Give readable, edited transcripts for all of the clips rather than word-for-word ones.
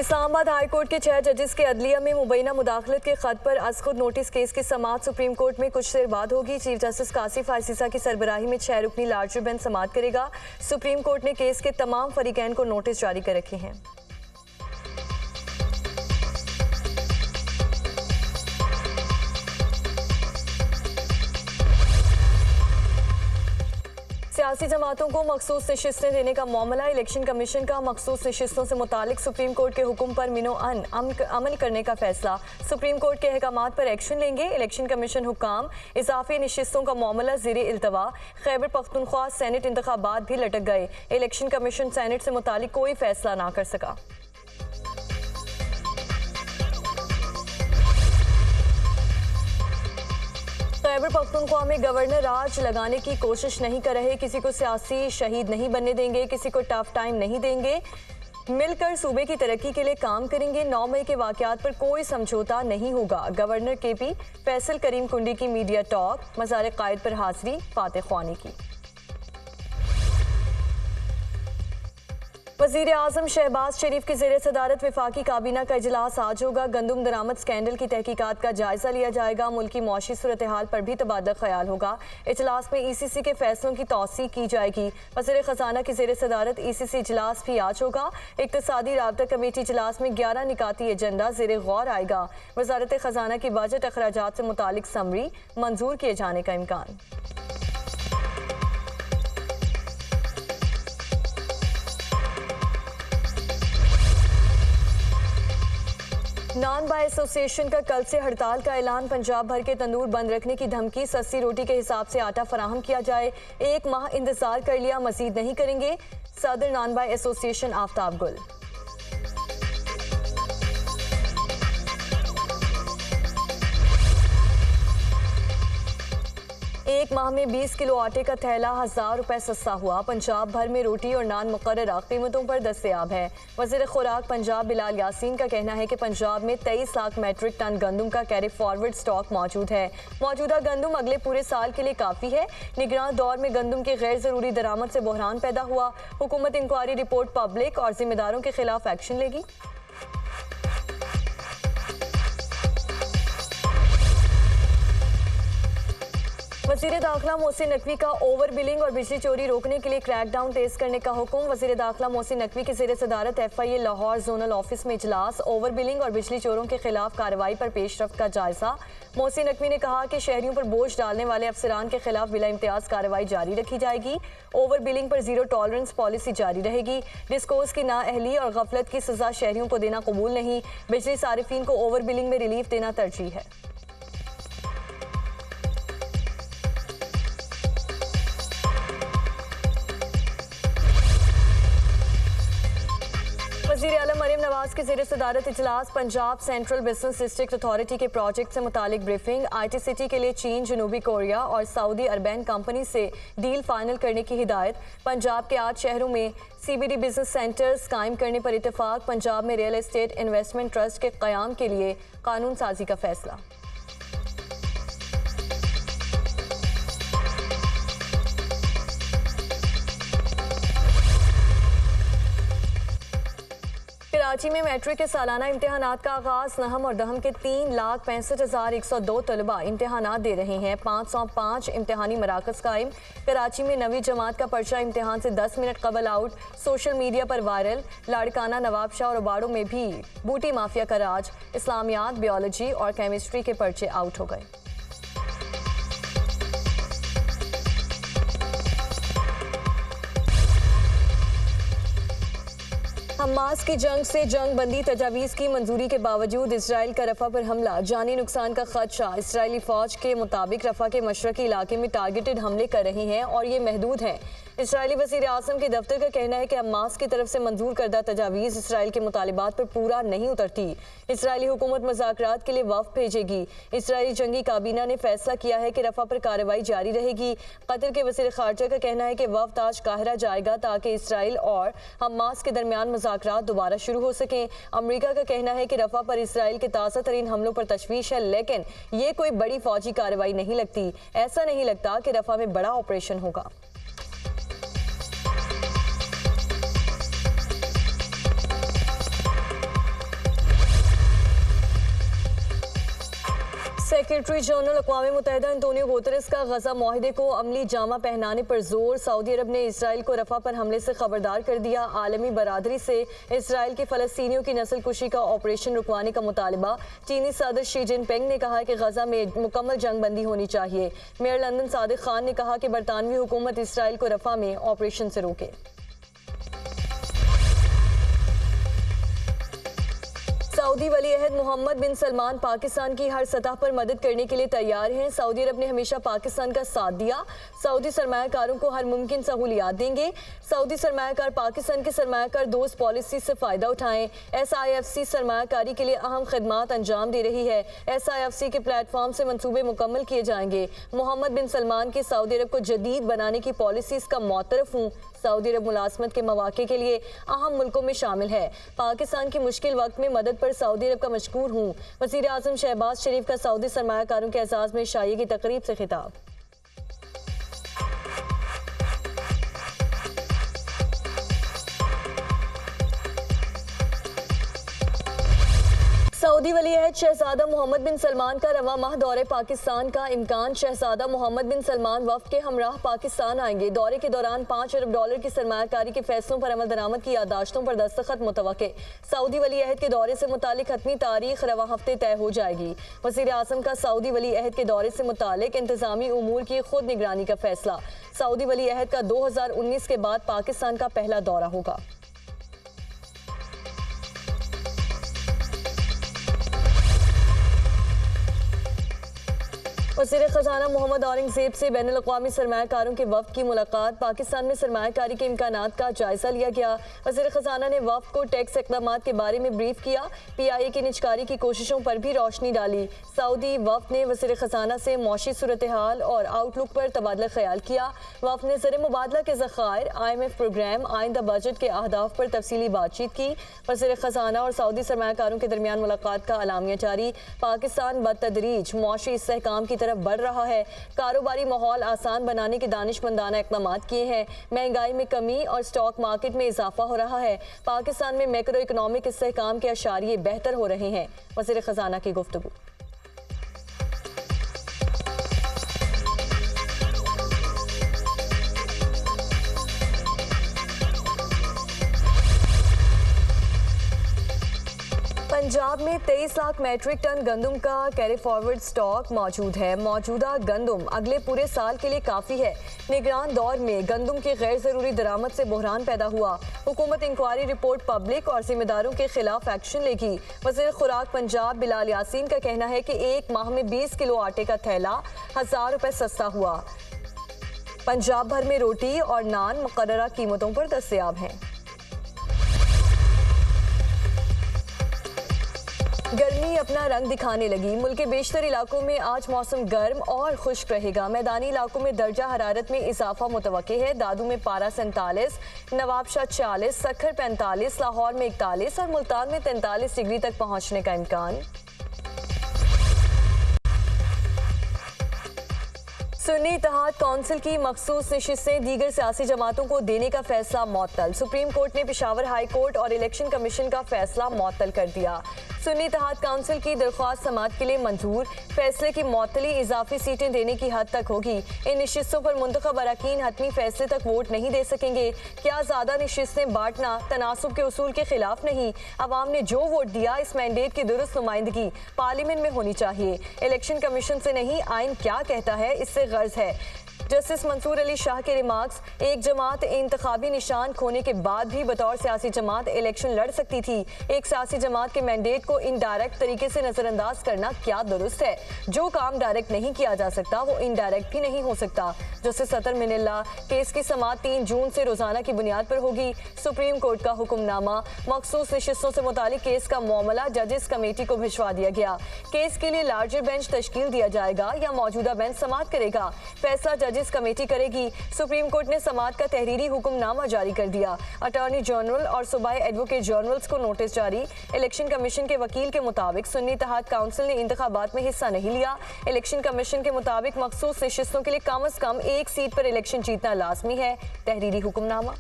Islamabad high court के 6 जजेस के अदलिया में मुबैना मुदाखलत के खत पर अज खुद नोटिस केस की समाअत सुप्रीम कोर्ट में कुछ देर बाद होगी। चीफ जस्टिस कासिफ आसिसा की सरबराही में 6 रुकनी लार्जर बेंच समाअत करेगा। सुप्रीम कोर्ट ने केस के तमाम फरीकैन को नोटिस जारी कर रखे हैं। सियासी जमातों को मखसूस नशिस्तें देने का मामला। इलेक्शन कमीशन का मखसूस नशिस्तों से मुतालिक सुप्रीम कोर्ट के हुक्म पर अमल करने का फैसला। सुप्रीम कोर्ट के अहकामात पर एक्शन लेंगे इलेक्शन कमीशन हुक्काम। इजाफी नशिस्तों का मामला ज़ेरे इल्तवा। खैबर पख्तूनख्वा सेनेट इंतखाबात भी लटक गए। इलेक्शन कमीशन सेनेट से मुतालिक कोई फैसला ना कर सका। खैबर पख्तूनख्वा में गवर्नर राज लगाने की कोशिश नहीं कर रहे। किसी को सियासी शहीद नहीं बनने देंगे, किसी को टफ टाइम नहीं देंगे, मिलकर सूबे की तरक्की के लिए काम करेंगे। 9 मई के वाकयात पर कोई समझौता नहीं होगा। गवर्नर केपी फैसल करीम कुंडी की मीडिया टॉक। मज़ार कायद पर हाजिरी फातिह ख्वानी की। वज़ीर आज़म शहबाज शरीफ की ज़ेरे सदारत वफाकी काबीना का इजलास आज होगा। गंदुम दरामद स्कैंडल की तहकीकात का जायजा लिया जाएगा। मुल्की मौशी सूरत हाल पर भी तबादला ख्याल होगा। इजलास में ECC के फैसलों की तौसीक की जाएगी। वज़ीर ख़जाना की ज़ेरे सदारत ECC इजलास भी आज होगा। इक़्तिसादी राबता कमेटी इजलास में 11 निकाती एजेंडा ज़ेरे गौर आएगा। वज़ारत ख़जाना की बजट अखराजात से मुतालिक समरी मंजूर किए जाने का इम्कान। नॉन बाय एसोसिएशन का कल से हड़ताल का ऐलान। पंजाब भर के तंदूर बंद रखने की धमकी। सस्ती रोटी के हिसाब से आटा फराहम किया जाए। 1 माह इंतजार कर लिया, मजीद नहीं करेंगे। सदर नॉन बाय एसोसिएशन आफ्ताब गुल। 1 माह में 20 किलो आटे का थैला 1000 रुपए सस्ता हुआ। पंजाब भर में रोटी और नान मुकर्ररा कीमतों पर दस्तयाब है। वज़ीर खुराक पंजाब बिलाल यासीन का कहना है कि पंजाब में 23 लाख मैट्रिक टन गंदम का कैरी फॉरवर्ड स्टॉक मौजूद है। मौजूदा गंदम अगले पूरे साल के लिए काफ़ी है। निगरान दौर में गंदम की गैर ज़रूरी दरामद से बहरान पैदा हुआ। हुकूमत इंक्वायरी रिपोर्ट पब्लिक और जिम्मेदारों के खिलाफ एक्शन लेगी। वज़ीर दाखिला मोहसिन नकवी का ओवर बिलिंग और बिजली चोरी रोकने के लिए क्रैकडाउन तेज करने का हुक्म। वज़ीर दाखिला मोहसिन नकवी के ज़ेरे सदारत FIA लाहौर जोनल ऑफिस में इजलास। ओवर बिलिंग और बिजली चोरों के खिलाफ कार्रवाई पर पेशरफ्त का जायजा। मोहसिन नकवी ने कहा कि शहरियों पर बोझ डालने वाले अफसरान के खिलाफ बिला इम्तियाज कार्रवाई जारी रखी जाएगी। ओवर बिलिंग पर जीरो टॉलरेंस पॉलिसी जारी रहेगी। डिस्कोर्स की नाअहली और गफलत की सजा शहरियों को देना कबूल नहीं। बिजली सारिफीन को ओवर बिलिंग में रिलीफ देना तरजीह है। वज़ीर आला मरीम नवाज के ज़ेरे सदारत इजलास। Punjab central business district authority के प्रोजेक्ट से मुतालिक ब्रीफिंग। IT सिटी के लिए चीन, जनूबी कोरिया और सऊदी अरबैन कंपनी से डील फाइनल करने की हिदायत। पंजाब के 8 शहरों में CBD बिजनेस सेंटर्स कायम करने पर इत्तेफाक। पंजाब में रियल एस्टेट इन्वेस्टमेंट ट्रस्ट के क़याम के लिए कानून साजी का फैसला। कराची में मैट्रिक के सालाना इम्तिहानात का आगाज। नहम और दहम के 3,65,102 तलबा इम्तिहानात दे रहे हैं। 505 इम्तिहानी मराकज कायम। कराची में 9वीं जमात का पर्चा इम्तिहान से 10 मिनट कबल आउट। सोशल मीडिया पर वायरल। लाड़काना, नवाबशाह और बाड़ों में भी बूटी माफिया का राज। इस्लामियात, बायोलॉजी और केमिस्ट्री के पर्चे आउट हो गए। हमास की जंग से जंग बंदी तजावीज़ की मंजूरी के बावजूद इसराइल का रफा पर हमला। जानी नुकसान का खदशा। इसराइली फ़ौज के मुताबिक रफा के मशरकी इलाके में टारगेटेड हमले कर रहे हैं और ये महदूद हैं। इसराइली वज़ीर आज़म के दफ्तर का कहना है कि हमास की तरफ से मंजूर करदा तजावीज़ इसराइल के मुतालिबात पर पूरा नहीं उतरती। इसराइली हुकूमत मुज़ाकरात के लिए वफ़द भेजेगी। इसराइली जंगी काबीना ने फैसला किया है कि रफा पर कार्रवाई जारी रहेगी। कतर के वज़ीर ख़ारजा का कहना है कि वफ़द आज काहिरा जाएगा ताकि इसराइल और हमास के दरमियान मुज़ाकरात दोबारा शुरू हो सकें। अमरीका का कहना है कि रफा पर इसराइल के ताज़ा तरीन हमलों पर तशवीश है, लेकिन ये कोई बड़ी फौजी कार्रवाई नहीं लगती। ऐसा नहीं लगता कि रफा में बड़ा ऑपरेशन होगा। सेक्रेटरी जनरल अक़वाम मुत्तहिदा अंतोनियो गुतेरेस का गजा माहिदे को अमली जामा पहनाने पर जोर। सऊदी अरब ने इसराइल को रफा पर हमले से खबरदार कर दिया। आलमी बरादरी से इसराइल के फ़लस्तीनियों की नस्ल कुशी का ऑपरेशन रुकवाने का मुतालबा। चीनी सदर शी जिनपिंग ने कहा कि गजा में मुकम्मल जंग बंदी होनी चाहिए। मेयर लंदन सादिक खान ने कहा कि बरतानवी हुकूमत इसराइल को रफा में ऑपरेशन से रोके। सऊदी वली अहद मोहम्मद बिन सलमान पाकिस्तान की हर सतह पर मदद करने के लिए तैयार हैं। सऊदी अरब ने हमेशा पाकिस्तान का साथ दिया। सऊदी सरमायाकारों को हर मुमकिन सहूलियात देंगे। सऊदी सरमायाकार पाकिस्तान के सरमायाकार दोस्त पॉलिसी से फ़ायदा उठाएं। SIFC सरमायाकारी के लिए अहम खदमात अंजाम दे रही है। SIFC के प्लेटफॉर्म से मंसूबे मुकम्मल किए जाएंगे। मोहम्मद बिन सलमान की सऊदी अरब को जदीद बनाने की पॉलिसीज़ का मुतरफ हूँ। सऊदी अरब मुलाजमत के मौके के लिए अहम मुल्कों में शामिल है। पाकिस्तान की मुश्किल वक्त में मदद पर सऊदी अरब का मशकूर हूँ। वज़ीर आज़म शहबाज शरीफ का सऊदी सरमायाकारों के एजाज़ में शाही की तकरीब से खिताब। सऊदी वली अहद शहजादा मोहम्मद बिन सलमान का रवा माह दौरे पाकिस्तान का इम्कान। शहजादा मोहम्मद बिन सलमान वफ़द के हमराह पाकिस्तान आएंगे। दौरे के दौरान $5 अरब की सरमायाकारी के फैसलों पर अमल दरामद की यादाश्तों पर दस्तखत मुतवक्के। सऊदी वली अहद के दौरे से मुतालिक हतमी तारीख रवा हफ्ते तय हो जाएगी। वज़ीर आज़म का सऊदी वली अहद के दौरे से मुतालिक इंतज़ामी उमूर की खुद निगरानी का फैसला। सऊदी वली अहद का 2019 के बाद पाकिस्तान का पहला दौरा होगा। वज़ीर ख़ज़ाना मोहम्मद औरंगज़ेब से बैनुल अक़वामी सरमायाकारों के वफ़द की मुलाकात। पाकिस्तान में सरमायाकारी के इम्कानात का जायज़ा लिया गया। वज़ीर ख़ज़ाना ने वफ़द को टैक्स इक़दामात के बारे में ब्रीफ किया। PIA की निजकारी की कोशिशों पर भी रोशनी डाली। सऊदी वफ़द ने वज़ीर ख़ज़ाना से मौशी सूरत हाल और आउटलुक पर तबादला ख्याल किया। वफ़द ने ज़र मुबादला के ज़ख़ायर, IMF प्रोग्राम, आइंदा बजट के अहदाफ पर तफसीली बातचीत की। वज़ीर ख़ज़ाना और सऊदी सरमायाकारों के दरमियान मुलाकात का अलामिया जारी। पाकिस्तान बतदरीज मौशी इस्तेहकाम की तरफ बढ़ रहा है। कारोबारी माहौल आसान बनाने के दानिशमंदाना इक़दाम किए हैं। महंगाई में कमी और स्टॉक मार्केट में इजाफा हो रहा है। पाकिस्तान में मैक्रो इकनॉमिक इस्तेहकाम के अशारिये बेहतर हो रहे हैं। वज़ीर ख़ज़ाना की गुफ्तगू। पंजाब में 23 लाख मैट्रिक टन गंदम का कैरी फॉरवर्ड स्टॉक मौजूद है। मौजूदा गंदम अगले पूरे साल के लिए काफ़ी है। निगरान दौर में गंदम की गैर ज़रूरी दरामद से बहरान पैदा हुआ। हुकूमत इंक्वायरी रिपोर्ट पब्लिक और जिम्मेदारों के खिलाफ एक्शन लेगी। वज़ीर खुराक पंजाब बिलाल यासीन का कहना है कि एक माह में 20 किलो आटे का थैला 1000 रुपये सस्ता हुआ। पंजाब भर में रोटी और नान मुकर्ररा कीमतों पर दस्तयाब हैं। गर्मी अपना रंग दिखाने लगी। मुल्क के बेशतर इलाकों में आज मौसम गर्म और खुश्क रहेगा। मैदानी इलाकों में दर्जा हरारत में इजाफा मुतवक्के है। दादू में पारा 47, नवाबशाह 40, सखर 45, लाहौर में 41 और मुल्तान में 43 डिग्री तक पहुंचने का इम्कान। सुन्नी इत्तेहाद कौंसिल की मखसूस नशिस्तें दीगर सियासी जमातों को देने का फैसला मुअत्तल। सुप्रीम कोर्ट ने पेशावर हाई कोर्ट और इलेक्शन कमीशन का फैसला मुअत्तल कर दिया। सुन्नी इत्तेहाद काउंसिल की दरख्वास्त समाअत के लिए मंजूर। फैसले की मुअत्तली इजाफी सीटें देने की हद तक होगी। इन नशिस्तों पर मुंतखब अरकान हतमी फैसले तक वोट नहीं दे सकेंगे। क्या ज़्यादा नशिस्तें बांटना तनासुब के उसूल के खिलाफ नहीं। अवाम ने जो वोट दिया इस मैंडेट की दुरुस्त नुमाइंदगी पार्लियामेंट में होनी चाहिए। इलेक्शन कमीशन से नहीं, आइन क्या कहता है इससे गर्ज है। जस्टिस मंसूर अली शाह के रिमार्क्स, एक जमात इंतखाबी निशान खोने के बाद भी बतौर सियासी जमात इलेक्शन लड़ सकती थी। एक सियासी जमात के मैंडेट को इनडायरेक्ट तरीके से नजरअंदाज करना क्या दुरुस्त है। जो काम डायरेक्ट नहीं किया जा सकता वो इनडायरेक्ट भी नहीं हो सकता। जस्टिस सतर मिनिल्ला, केस की समाअत 3 जून से रोजाना की बुनियाद पर होगी। सुप्रीम कोर्ट का हुक्मनामा, मखसूस नशिस्तों से मुतालिक केस का मामला जजेस कमेटी को भिजवा दिया गया। केस के लिए लार्जर बेंच तश्कील दिया जाएगा या मौजूदा बेंच समाअत करेगा। फैसला जजेस कमेटी करेगी। सुप्रीम कोर्ट ने समाअत का तहरीरी हुक्मनामा जारी कर दिया। अटॉर्नी जनरल और सूबाई एडवोकेट जनरल्स को नोटिस जारी। इलेक्शन कमीशन के वकील के मुताबिक सुन्नी इत्तेहाद काउंसिल ने इंतखाबात में हिस्सा नहीं लिया। इलेक्शन कमीशन के मुताबिक मखसूस नशिस्तों के लिए कम अज कम एक सीट पर इलेक्शन जीतना लाजमी है। तहरीरी हुक्मनामा।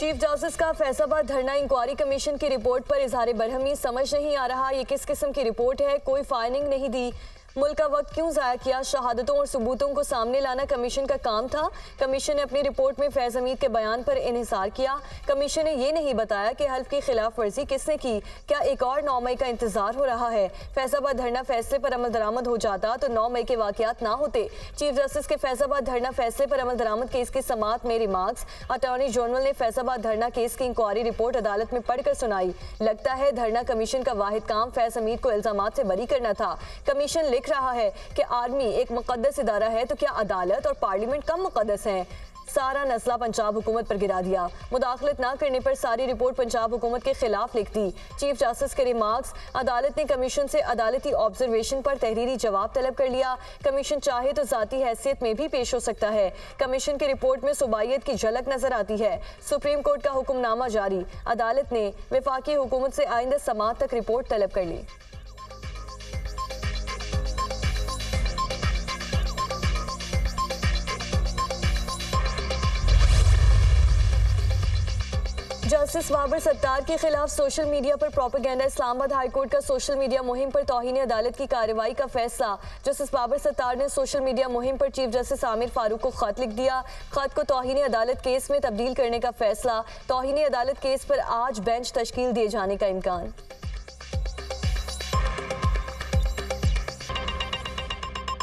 चीफ जस्टिस का फैसलाबाद धरना इंक्वायरी कमीशन की रिपोर्ट पर इजहार बरहमी, समझ नहीं आ रहा ये किस किस्म की रिपोर्ट है, कोई फाइंडिंग नहीं दी, मुल्क का वक्त क्यों ज़ाया किया, शहादतों और सबूतों को सामने लाना कमीशन का काम था। कमीशन ने अपनी रिपोर्ट में फैज़ हमीद के बयान पर इन्हिसार किया। कमीशन ने ये नहीं बताया कि हल्फ की खिलाफ वर्जी किसने की, क्या एक और 9 मई का इंतजार हो रहा है। फैसलाबाद धरना फैसले पर अमल दरामद हो जाता तो 9 मई के वाकयात ना होते। चीफ जस्टिस के फैसलाबाद धरना फैसले पर अमल दरामद केस की समाअत में रिमार्क्स। अटॉर्नी जनरल ने फैसलाबाद धरना केस की इंक्वायरी रिपोर्ट अदालत में पढ़कर सुनाई। लगता है धरना कमीशन का वाहिद काम फैज़ हमीद को इल्जामात से बरी करना था। कमीशन लिख रहा है कि आर्मी एक मुकद्दस इदारा है तो क्या अदालत और पार्लियामेंट कम मुकद्दस हैं। सारा नस्ला पंजाब हुकूमत पर गिरा दिया। मुदाखलत ना करने पर सारी रिपोर्ट पंजाब हुकूमत के खिलाफ लिख दी। चीफ जस्टिस के रिमार्क्स। अदालत ने कमीशन से अदालती ऑब्जर्वेशन पर तहरीरी जवाब तलब कर लिया। कमीशन चाहे तो जाती हैसियत में भी पेश हो सकता है। कमीशन की रिपोर्ट में सूबाइयत की झलक नजर आती है। सुप्रीम कोर्ट का हुक्मनामा जारी। अदालत ने वफाकी हुकूमत से आइंदा समाअत तक रिपोर्ट तलब कर ली। जस्टिस बाबर सत्तार के खिलाफ सोशल मीडिया पर प्रोपेगेंडा। इस्लामाबाद हाई कोर्ट का सोशल मीडिया मुहिम पर तौहीन अदालत की कार्रवाई का फैसला। जस्टिस बाबर सत्तार ने सोशल मीडिया मुहिम पर चीफ जस्टिस आमिर फारूक को खत लिख दिया। खत को तौहीन अदालत केस में तब्दील करने का फैसला। तौहीन अदालत केस पर आज बेंच तश्कील दिए जाने का इम्कान।